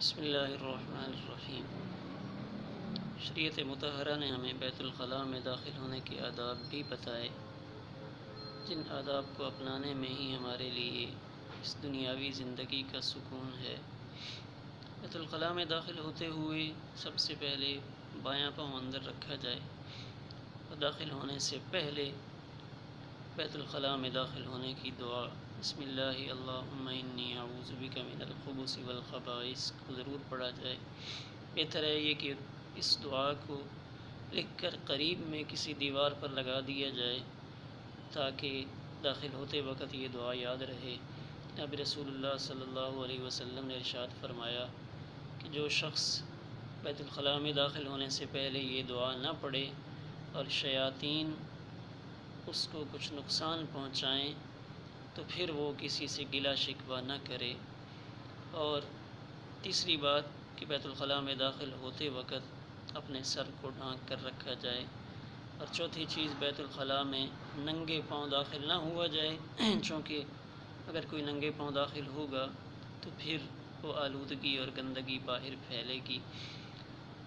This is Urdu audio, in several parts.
بسم اللہ الرحمن الرحیم۔ شریعت مطہرہ نے ہمیں بیت الخلاء میں داخل ہونے کے آداب بھی بتائے، جن آداب کو اپنانے میں ہی ہمارے لیے اس دنیاوی زندگی کا سکون ہے۔ بیت الخلاء میں داخل ہوتے ہوئے سب سے پہلے بایاں پاؤں اندر رکھا جائے اور داخل ہونے سے پہلے بیت الخلاء میں داخل ہونے کی دعا بسم اللہ اللہم انی اعوذ بک من الخبث والخبائث کو ضرور پڑھا جائے۔ بہتر ہے یہ کہ اس دعا کو لکھ کر قریب میں کسی دیوار پر لگا دیا جائے تاکہ داخل ہوتے وقت یہ دعا یاد رہے۔ جناب رسول اللہ صلی اللہ علیہ وسلم نے ارشاد فرمایا کہ جو شخص بیت الخلاء میں داخل ہونے سے پہلے یہ دعا نہ پڑھے اور شیاطین اس کو کچھ نقصان پہنچائیں تو پھر وہ کسی سے گلہ شکوہ نہ کرے۔ اور تیسری بات کہ بیت الخلاء میں داخل ہوتے وقت اپنے سر کو ڈھانک کر رکھا جائے۔ اور چوتھی چیز، بیت الخلاء میں ننگے پاؤں داخل نہ ہوا جائے، چونکہ اگر کوئی ننگے پاؤں داخل ہوگا تو پھر وہ آلودگی اور گندگی باہر پھیلے گی۔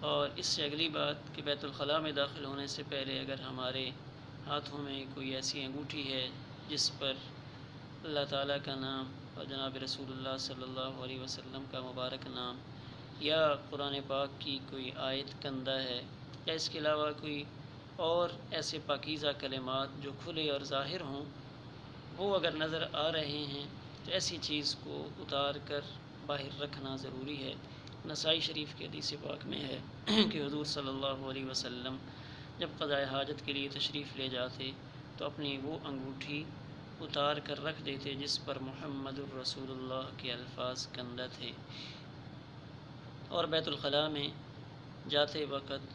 اور اس سے اگلی بات کہ بیت الخلاء میں داخل ہونے سے پہلے اگر ہمارے ہاتھوں میں کوئی ایسی انگوٹھی ہے جس پر اللہ تعالیٰ کا نام اور جناب رسول اللہ صلی اللہ علیہ وسلم کا مبارک نام یا قرآن پاک کی کوئی آیت کندہ ہے یا اس کے علاوہ کوئی اور ایسے پاکیزہ کلمات جو کھلے اور ظاہر ہوں، وہ اگر نظر آ رہے ہیں تو ایسی چیز کو اتار کر باہر رکھنا ضروری ہے۔ نسائی شریف کے حدیث پاک میں ہے کہ حضور صلی اللہ علیہ وسلم جب قضاء حاجت کے لیے تشریف لے جاتے تو اپنی وہ انگوٹھی اتار کر رکھ دیتے جس پر محمد الرسول اللہ کے الفاظ کندہ تھے۔ اور بیت الخلاء میں جاتے وقت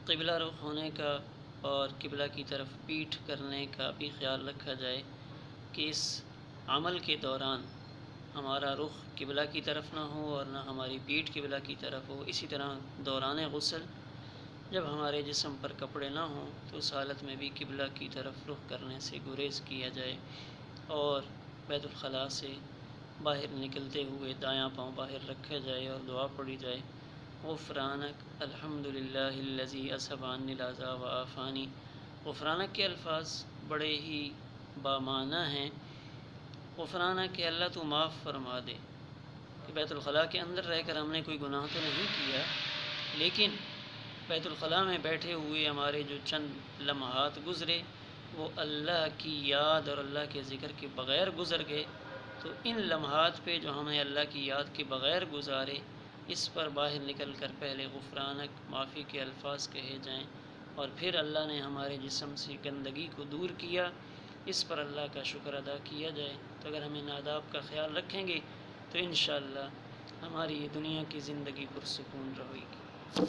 قبلہ رخ ہونے کا اور قبلہ کی طرف پیٹھ کرنے کا بھی خیال رکھا جائے کہ اس عمل کے دوران ہمارا رخ قبلہ کی طرف نہ ہو اور نہ ہماری پیٹھ قبلہ کی طرف ہو۔ اسی طرح دوران غسل جب ہمارے جسم پر کپڑے نہ ہوں تو اس حالت میں بھی قبلہ کی طرف رخ کرنے سے گریز کیا جائے اور بیت الخلاء سے باہر نکلتے ہوئے دایاں پاؤں باہر رکھا جائے اور دعا پڑھی جائے غفرانک الحمدللہ الذی اذھب عنی العذا وعافانی۔ غفرانک کے الفاظ بڑے ہی بامعنی ہیں۔ غفرانک کہ اللہ تو معاف فرما دے، کہ بیت الخلاء کے اندر رہ کر ہم نے کوئی گناہ تو نہیں کیا، لیکن بیت الخلاء میں بیٹھے ہوئے ہمارے جو چند لمحات گزرے وہ اللہ کی یاد اور اللہ کے ذکر کے بغیر گزر گئے، تو ان لمحات پہ جو ہمیں اللہ کی یاد کے بغیر گزارے اس پر باہر نکل کر پہلے غفرانک معافی کے الفاظ کہے جائیں اور پھر اللہ نے ہمارے جسم سے گندگی کو دور کیا، اس پر اللہ کا شکر ادا کیا جائے۔ تو اگر ہم ان آداب کا خیال رکھیں گے تو انشاءاللہ ہماری یہ دنیا کی زندگی پرسکون رہے گی۔